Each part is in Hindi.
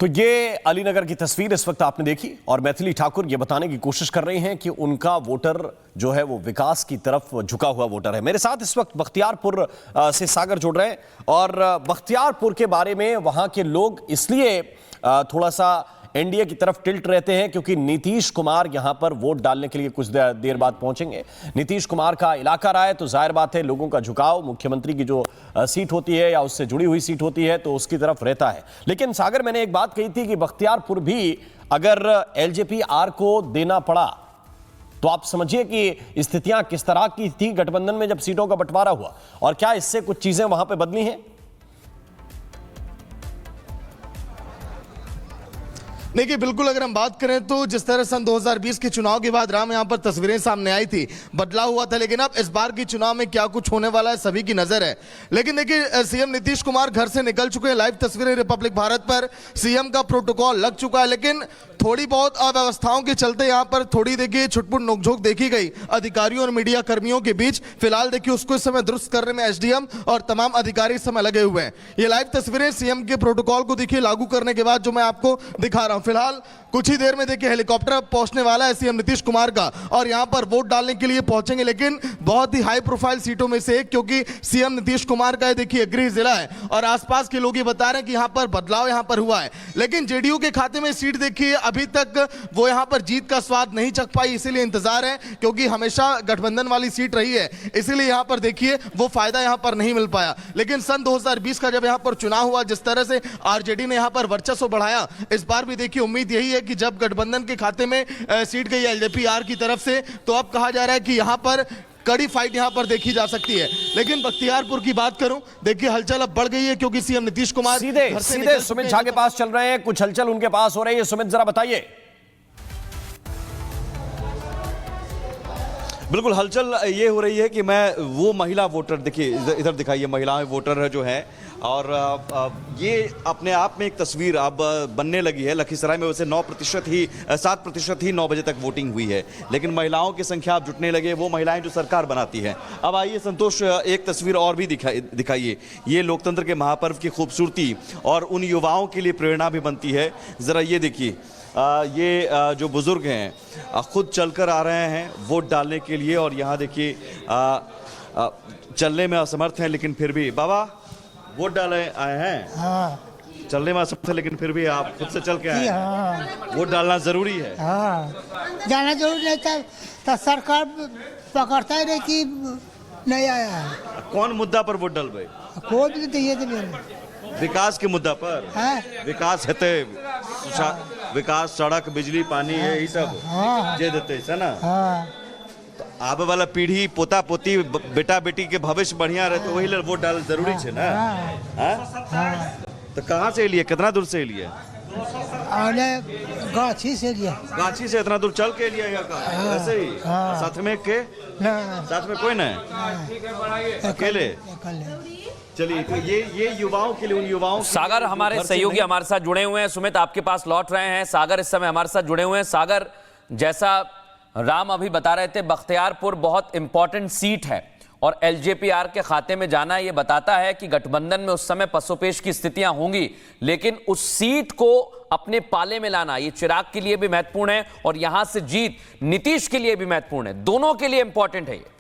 तो ये अलीनगर की तस्वीर इस वक्त आपने देखी और मैथिली ठाकुर ये बताने की कोशिश कर रही हैं कि उनका वोटर जो है वो विकास की तरफ झुका हुआ वोटर है। मेरे साथ इस वक्त बख्तियारपुर से सागर जुड़ रहे हैं और बख्तियारपुर के बारे में वहां के लोग इसलिए थोड़ा सा एनडीए की तरफ टिल्ट रहते हैं क्योंकि नीतीश कुमार यहां पर वोट डालने के लिए कुछ देर बाद पहुंचेंगे। नीतीश कुमार का इलाका रहा है तो जाहिर बात है लोगों का झुकाव मुख्यमंत्री की जो सीट होती है या उससे जुड़ी हुई सीट होती है तो उसकी तरफ रहता है। लेकिन सागर मैंने एक बात कही थी कि बख्तियारपुर भी अगर एलजेपी आर को देना पड़ा तो आप समझिए कि स्थितियां किस तरह की थी गठबंधन में जब सीटों का बंटवारा हुआ और क्या इससे कुछ चीजें वहां पर बदली हैं। देखिए बिल्कुल, अगर हम बात करें तो जिस तरह सन 2020 के चुनाव के बाद राम यहां पर तस्वीरें सामने आई थी, बदलाव हुआ था, लेकिन अब इस बार की चुनाव में क्या कुछ होने वाला है सभी की नजर है। लेकिन देखिए सीएम नीतीश कुमार घर से निकल चुके हैं। लाइव तस्वीरें रिपब्लिक भारत पर सीएम का प्रोटोकॉल लग चुका है, लेकिन थोड़ी बहुत अव्यवस्थाओं के चलते यहां पर थोड़ी देखिए छुटपुट नोकझोंक देखी गई अधिकारियों और मीडिया कर्मियों के बीच। फिलहाल देखिए उसको इस समय दुरुस्त करने में एसडीएम और तमाम अधिकारी इस समय लगे हुए हैं। ये लाइव तस्वीरें सीएम के प्रोटोकॉल को देखिए लागू करने के बाद जो मैं आपको दिखा रहा हूं। फिलहाल कुछ ही देर में देखिए हेलीकॉप्टर पहुंचने वाला है सीएम नीतीश कुमार का और यहां पर वोट डालने के लिए पहुंचेंगे, लेकिन बहुत ही हाई प्रोफाइल सीटों में से एक, क्योंकि सीएम नीतीश कुमार का देखिए गृह जिला है और आसपास के लोग ये बता रहे हैं कि यहां पर बदलाव यहां पर हुआ है। लेकिन जेडीयू के खाते में सीट देखिए अभी तक वो यहां पर जीत का स्वाद नहीं चख पाई, इसीलिए इंतजार है, क्योंकि हमेशा गठबंधन वाली सीट रही है, इसीलिए यहां पर देखिए वो फायदा यहां पर नहीं मिल पाया। लेकिन सन 2020 का जब यहां पर चुनाव हुआ, जिस तरह से आरजेडी ने यहां पर वर्चस्व बढ़ाया, इस बार भी देखिए उम्मीद यही है कि जब गठबंधन के खाते में सीट गई एलजेपी आर की तरफ से, तो अब कहा जा रहा है कि यहां पर कड़ी फाइट यहां पर देखी जा सकती है। लेकिन बख्तियारपुर की बात करूं, देखिए हलचल अब बढ़ गई है, क्योंकि सीएम नीतीश कुमार सीधे सुमित झा के पास चल रहे हैं। कुछ हलचल उनके पास हो रही है, सुमित जरा बताइए। बिल्कुल, हलचल ये हो रही है कि मैं वो महिला वोटर, देखिए इधर दिखाइए, महिलाएं वोटर है जो है, और ये अपने आप में एक तस्वीर अब बनने लगी है। लखीसराय में वैसे 7% ही 9 बजे तक वोटिंग हुई है, लेकिन महिलाओं की संख्या अब जुटने लगे, वो महिलाएं जो सरकार बनाती हैं। अब आइए संतोष, एक तस्वीर और भी दिखाइए। ये लोकतंत्र के महापर्व की खूबसूरती और उन युवाओं के लिए प्रेरणा भी बनती है। ज़रा ये देखिए, ये जो बुजुर्ग हैं खुद चलकर आ रहे हैं वोट डालने के लिए, और यहाँ देखिए चलने में असमर्थ हैं, लेकिन फिर भी बाबा वोट डाले आए हैं। हाँ। चलने में असमर्थ है लेकिन फिर भी आप खुद से चल के आए हैं। हाँ। वोट डालना जरूरी है। हाँ, जाना जरूरी नहीं था तो सरकार पकड़ता ही नहीं कि नहीं आया है। कौन मुद्दा पर वोट डालबे? कोई भी दिए थे विकास के मुद्दा पर। विकास हेते, विकास, सड़क, बिजली, पानी, यही सब जे देते है ना। तो आगे वाला पीढ़ी, पोता पोती, बेटा बेटी के भविष्य बढ़िया रहे तो वही लिए वोट डाल जरूरी है ना। तो कहाँ से लिए, कितना दूर से लिए? गाछी से लिया। गाछी से इतना दूर चल के लिए ऐसे ही? साथ में के? साथ में कोई नहीं, अकेले? चलिए, तो ये युवाओं के लिए, उन युवाओं। सागर हमारे सहयोगी हमारे साथ जुड़े हुए हैं, सुमित आपके पास लौट रहे हैं। सागर इस समय हमारे साथ जुड़े हुए हैं। सागर, जैसा राम अभी बता रहे थे, बख्तियारपुर बहुत इंपॉर्टेंट सीट है और एलजेपीआर के खाते में जाना ये बताता है कि गठबंधन में उस समय पसोपेश की स्थितियां होंगी, लेकिन उस सीट को अपने पाले में लाना ये चिराग के लिए भी महत्वपूर्ण है और यहां से जीत नीतीश के लिए भी महत्वपूर्ण है। दोनों के लिए इंपॉर्टेंट है ये।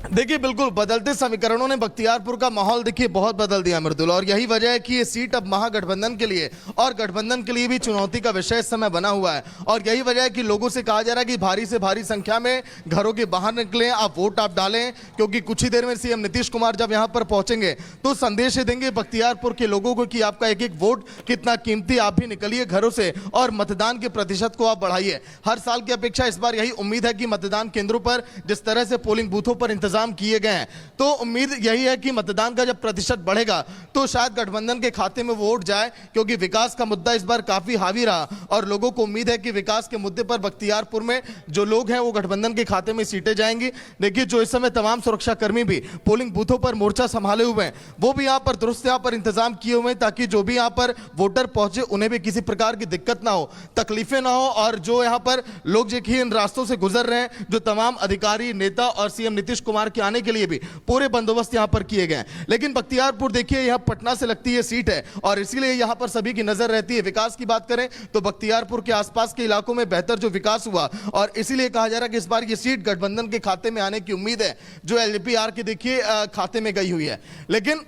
देखिए बिल्कुल, बदलते समीकरणों ने बख्तियारपुर का माहौल देखिए बहुत बदल दिया मृदुल, और यही वजह है कि ये सीट अब महागठबंधन के लिए और गठबंधन के लिए भी चुनौती का विषय इस समय बना हुआ है। और यही वजह है कि लोगों से कहा जा रहा है कि भारी से भारी संख्या में घरों के बाहर निकलें, आप वोट आप डालें, क्योंकि कुछ ही देर में सीएम नीतीश कुमार जब यहाँ पर पहुंचेंगे तो संदेश देंगे बख्तियारपुर के लोगों को कि आपका एक एक वोट कितना कीमती, आप भी निकलिए घरों से और मतदान के प्रतिशत को आप बढ़ाइए। हर साल की अपेक्षा इस बार यही उम्मीद है कि मतदान केंद्रों पर जिस तरह से पोलिंग बूथों पर इंतजाम किए गए हैं, तो उम्मीद यही है कि मतदान का जब प्रतिशत बढ़ेगा तो शायद गठबंधन के खाते में वोट जाए, क्योंकि विकास का मुद्दा इस बार काफी हावी रहा और लोगों को उम्मीद है कि विकास के मुद्दे पर बख्तियारपुर में जो लोग हैं वो गठबंधन के खाते में सीटें जाएंगी। देखिए जो इस समय तमाम सुरक्षा कर्मी भी पोलिंग बूथों पर मोर्चा संभाले हुए हैं, वो भी यहाँ पर दुरुस्त यहाँ पर इंतजाम किए हुए हैं, ताकि जो भी यहाँ पर वोटर पहुंचे उन्हें भी किसी प्रकार की दिक्कत ना हो, तकलीफें ना हो। और जो यहाँ पर लोग जो इन रास्तों से गुजर रहे हैं, जो तमाम अधिकारी, नेता और सीएम नीतीश कुमार के आने के लिए भी पूरे बंदोबस्त यहाँ पर किए गए हैं। लेकिन बख्तियारपुर देखिए यहाँ पटना से लगती है सीट है और इसीलिए यहाँ पर सभी की नजर रहती है। विकास की बात करें तो बख्तियारपुर के आसपास के इलाकों में बेहतर जो विकास हुआ और इसीलिए कहा जा रहा है कि इस बार ये सीट गठबंधन के खाते में आने की उम्मीद है, जो एलजेपी के देखिए खाते में गई हुई है। लेकिन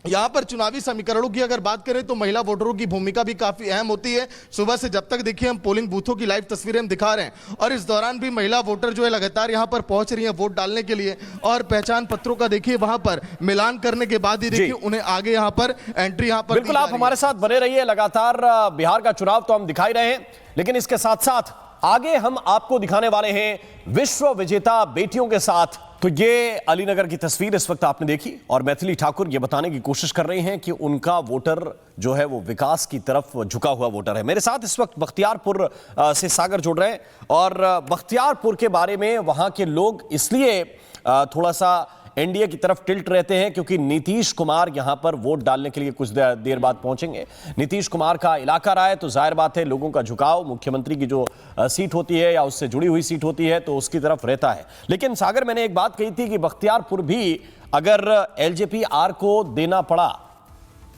यहाँ पर चुनावी समीकरणों की अगर बात करें तो महिला वोटरों की भूमिका भी काफी अहम होती है। सुबह से जब तक देखिए हम पोलिंग बूथों की लाइव तस्वीरें हम दिखा रहे हैं और इस दौरान भी महिला वोटर जो है लगातार यहाँ पर पहुंच रही हैं वोट डालने के लिए और पहचान पत्रों का देखिए वहां पर मिलान करने के बाद ही देखिए उन्हें आगे यहाँ पर एंट्री यहाँ पर बिल्कुल आप हमारे साथ बने रहिए। लगातार बिहार का चुनाव तो हम दिखा ही रहे हैं, लेकिन इसके साथ साथ आगे हम आपको दिखाने वाले हैं विश्व विजेता बेटियों के साथ। तो ये अलीनगर की तस्वीर इस वक्त आपने देखी और मैथिली ठाकुर ये बताने की कोशिश कर रही हैं कि उनका वोटर जो है वो विकास की तरफ झुका हुआ वोटर है। मेरे साथ इस वक्त बख्तियारपुर से सागर जुड़ रहे हैं और बख्तियारपुर के बारे में वहां के लोग इसलिए थोड़ा सा एनडीए की तरफ टिल्ट रहते हैं क्योंकि नीतीश कुमार यहां पर वोट डालने के लिए कुछ देर बाद पहुंचेंगे। नीतीश कुमार का इलाका रहा है तो जाहिर बात है लोगों का झुकाव मुख्यमंत्री की जो सीट होती है या उससे जुड़ी हुई सीट होती है तो उसकी तरफ रहता है। लेकिन सागर मैंने एक बात कही थी कि बख्तियारपुर भी अगर एलजेपी को देना पड़ा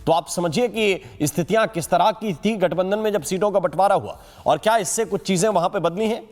तो आप समझिए कि स्थितियां किस तरह की थी गठबंधन में जब सीटों का बंटवारा हुआ और क्या इससे कुछ चीजें वहां पर बदली हैं।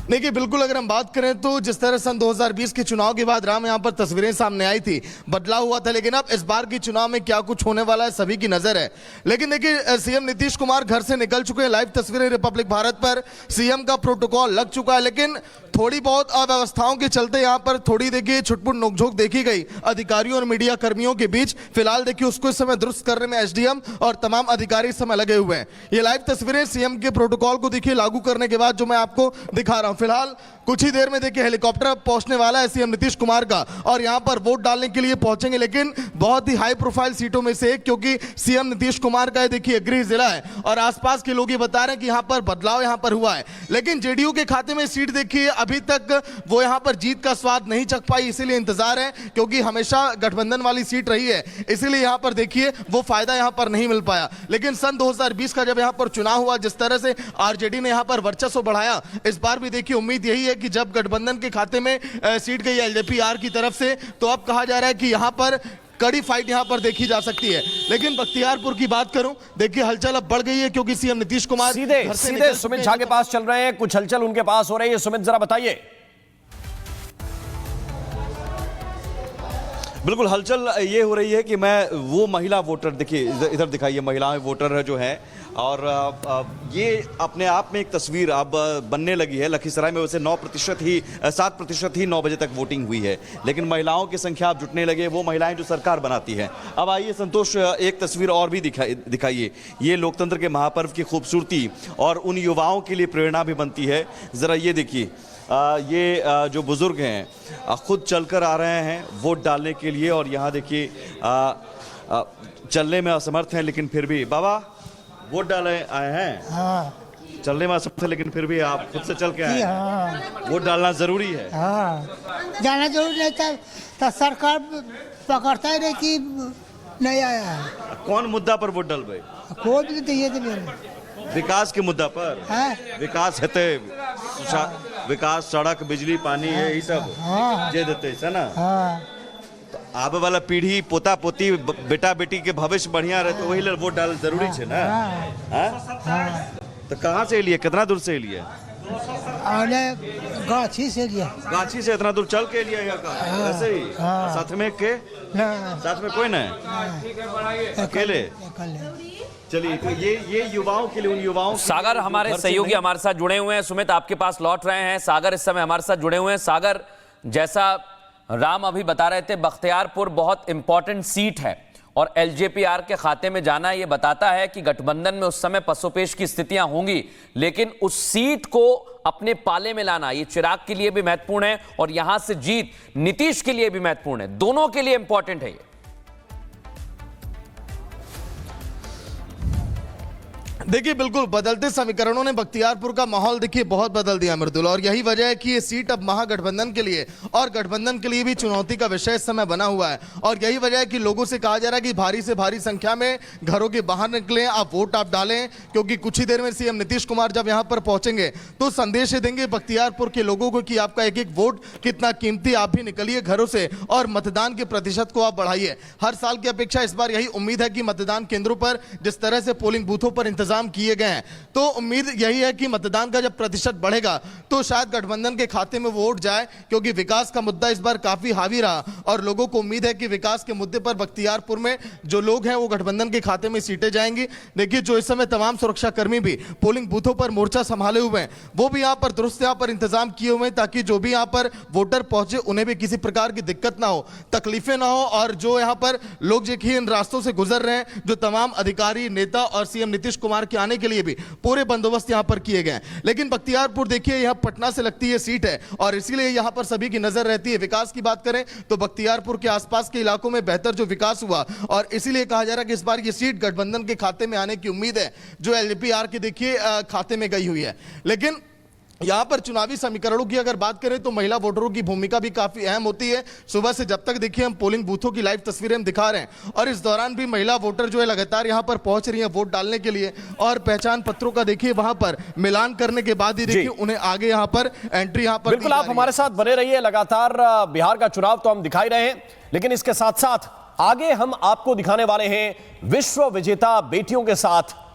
देखिए बिल्कुल अगर हम बात करें तो जिस तरह सन 2020 के चुनाव के बाद राम यहाँ पर तस्वीरें सामने आई थी, बदलाव हुआ था, लेकिन अब इस बार के चुनाव में क्या कुछ होने वाला है सभी की नजर है। लेकिन देखिए सीएम नीतीश कुमार घर से निकल चुके हैं। लाइव तस्वीरें रिपब्लिक भारत पर सीएम का प्रोटोकॉल लग चुका है, लेकिन थोड़ी बहुत अव्यवस्थाओं के चलते यहाँ पर थोड़ी देखिए छुटपुट नोकझोंक देखी गई अधिकारियों और मीडिया कर्मियों के बीच। फिलहाल देखिए उसको इस समय दुरुस्त करने में एसडीएम और तमाम अधिकारी इस समय लगे हुए हैं। ये लाइव तस्वीरें सीएम के प्रोटोकॉल को देखिए लागू करने के बाद जो मैं आपको दिखा रहा हूं। फिलहाल कुछ ही देर में देखिए हेलीकॉप्टर पहुंचने वाला है सीएम नीतीश कुमार का और यहां पर वोट डालने के लिए पहुंचेंगे, लेकिन बहुत ही हाई प्रोफाइल सीटों में से एक, क्योंकि सीएम नीतीश कुमार का देखिए गृह जिला है और आसपास के लोग ये बता रहे हैं कि यहां पर बदलाव यहां पर हुआ है। लेकिन जेडीयू के खाते में सीट देखिए अभी तक वो यहां पर जीत का स्वाद नहीं चख पाई, इसीलिए इंतजार है, क्योंकि हमेशा गठबंधन वाली सीट रही है, इसीलिए यहां पर देखिए वो फायदा यहां पर नहीं मिल पाया। लेकिन सन 2020 का जब यहां पर चुनाव हुआ, जिस तरह से आरजेडी ने यहां पर वर्चस्व बढ़ाया, इस बार भी देखिए उम्मीद यही है कि जब गठबंधन के खाते में सीट गई एलजेपी की तरफ से, तो अब कहा जा रहा है कि यहां पर कड़ी फाइट यहां पर देखी जा सकती है। लेकिन बख्तियारपुर की बात करूं, देखिए हलचल अब बढ़ गई है क्योंकि सीएम नीतीश कुमार सीधे सुमित झा के पास चल रहे हैं। कुछ हलचल उनके पास हो रही है, सुमित जरा बताइए। बिल्कुल हलचल ये हो रही है कि मैं वो महिला वोटर देखिए इधर दिखाइए, महिलाएं वोटर जो है और ये अपने आप में एक तस्वीर अब बनने लगी है। लखीसराय में वैसे 7% ही 9 बजे तक वोटिंग हुई है, लेकिन महिलाओं की संख्या अब जुटने लगे, वो महिलाएं जो सरकार बनाती है। अब आइए संतोष एक तस्वीर और भी दिखाइए, ये लोकतंत्र के महापर्व की खूबसूरती और उन युवाओं के लिए प्रेरणा भी बनती है। ज़रा ये देखिए, ये जो बुजुर्ग हैं खुद चलकर आ रहे हैं वोट डालने के लिए और यहाँ देखिए चलने में असमर्थ हैं, लेकिन फिर भी बाबा वोट डाले आए हैं। हाँ चलने में असमर्थ है लेकिन फिर भी आप खुद से चल के आए हैं। हाँ वोट डालना जरूरी है। हाँ जाना जरूरी नहीं था तो सरकार पकड़ता ही नहीं कि नहीं आया है। कौन मुद्दा पर वोट डालबे? कोई भी नहीं ये तो विकास के मुद्दा पर। विकास हेते, विकास सड़क बिजली पानी यही सब जे देते है ना। तो आबे वाला पीढ़ी पोता पोती बेटा बेटी के भविष्य बढ़िया रहे तो वही ले वोट डाल जरूरी है ना। तो कहाँ से लिए, कितना दूर से लिए? गाछी से लिया। गाछी से इतना दूर चल के लिए ऐसे ही? साथ में के साथ में कोई नहीं, अकेले? चलिए, तो ये युवाओं के लिए, उन युवाओं सागर हमारे सहयोगी हमारे साथ जुड़े हुए हैं। सुमित आपके पास लौट रहे हैं। सागर इस समय हमारे साथ जुड़े हुए हैं। सागर, जैसा राम अभी बता रहे थे, बख्तियारपुर बहुत इंपॉर्टेंट सीट है और एलजेपीआर के खाते में जाना ये बताता है कि गठबंधन में उस समय पसोपेश की स्थितियां होंगी, लेकिन उस सीट को अपने पाले में लाना ये चिराग के लिए भी महत्वपूर्ण है और यहां से जीत नीतीश के लिए भी महत्वपूर्ण है। दोनों के लिए इंपॉर्टेंट है ये। देखिए बिल्कुल बदलते समीकरणों ने बख्तियारपुर का माहौल देखिए बहुत बदल दिया मृदुल, और यही वजह है कि ये सीट अब महागठबंधन के लिए और गठबंधन के लिए भी चुनौती का विषय इस समय बना हुआ है। और यही वजह है कि लोगों से कहा जा रहा है कि भारी से भारी संख्या में घरों के बाहर निकलें, आप वोट आप डालें, क्योंकि कुछ ही देर में सीएम नीतीश कुमार जब यहाँ पर पहुंचेंगे तो संदेश देंगे बख्तियारपुर के लोगों को कि आपका एक एक वोट कितना कीमती, आप भी निकलिए घरों से और मतदान के प्रतिशत को आप बढ़ाइए। हर साल की अपेक्षा इस बार यही उम्मीद है कि मतदान केंद्रों पर जिस तरह से पोलिंग बूथों पर इंतजाम किए गए हैं, तो उम्मीद यही है कि मतदान का जब प्रतिशत बढ़ेगा तो शायद गठबंधन के खाते में वोट जाए, क्योंकि विकास का मुद्दा इस बार काफी हावी रहा और लोगों को उम्मीद है कि विकास के मुद्दे पर बख्तियारपुर में जो लोग हैं वो गठबंधन के खाते में सीटें जाएंगी। देखिए जो इस समय तमाम सुरक्षा कर्मी भी पोलिंग बूथों पर मोर्चा संभाले हुए हैं, वो भी यहाँ पर दुरुस्त यहाँ पर इंतजाम किए हुए हैं ताकि जो भी यहाँ पर वोटर पहुंचे उन्हें भी किसी प्रकार की दिक्कत ना हो, तकलीफें ना हो। और जो यहाँ पर लोग देखिए इन रास्तों से गुजर रहे हैं, जो तमाम अधिकारी नेता और सीएम नीतीश कुमार के आने के लिए भी पूरे बंदोबस्त यहां पर किए गए हैं। लेकिन बख्तियारपुर देखिए यहां पटना से लगती है सीट है और इसीलिए यहां पर सभी की नजर रहती है। विकास की बात करें तो बख्तियारपुर के आसपास के इलाकों में बेहतर जो विकास हुआ और इसीलिए कहा जा रहा है कि इस बार ये सीट गठबंधन के खाते में आने की उम्मीद है, जो एलजेपीआर के देखिए खाते में गई हुई है। लेकिन यहां पर चुनावी समीकरणों की अगर बात करें तो महिला वोटरों की भूमिका भी काफी अहम होती है। सुबह से जब तक देखिए हम पोलिंग बूथों की लाइव तस्वीरें हम दिखा रहे हैं और इस दौरान भी महिला वोटर जो है लगातार यहां पर पहुंच रही हैं वोट डालने के लिए, और पहचान पत्रों का देखिए वहां पर मिलान करने के बाद ही देखिए उन्हें आगे यहां पर एंट्री यहां पर बिल्कुल आप हमारे साथ बने रहिए। लगातार बिहार का चुनाव तो हम दिखाई रहे हैं, लेकिन इसके साथ साथ आगे हम आपको दिखाने वाले हैं विश्व विजेता बेटियों के साथ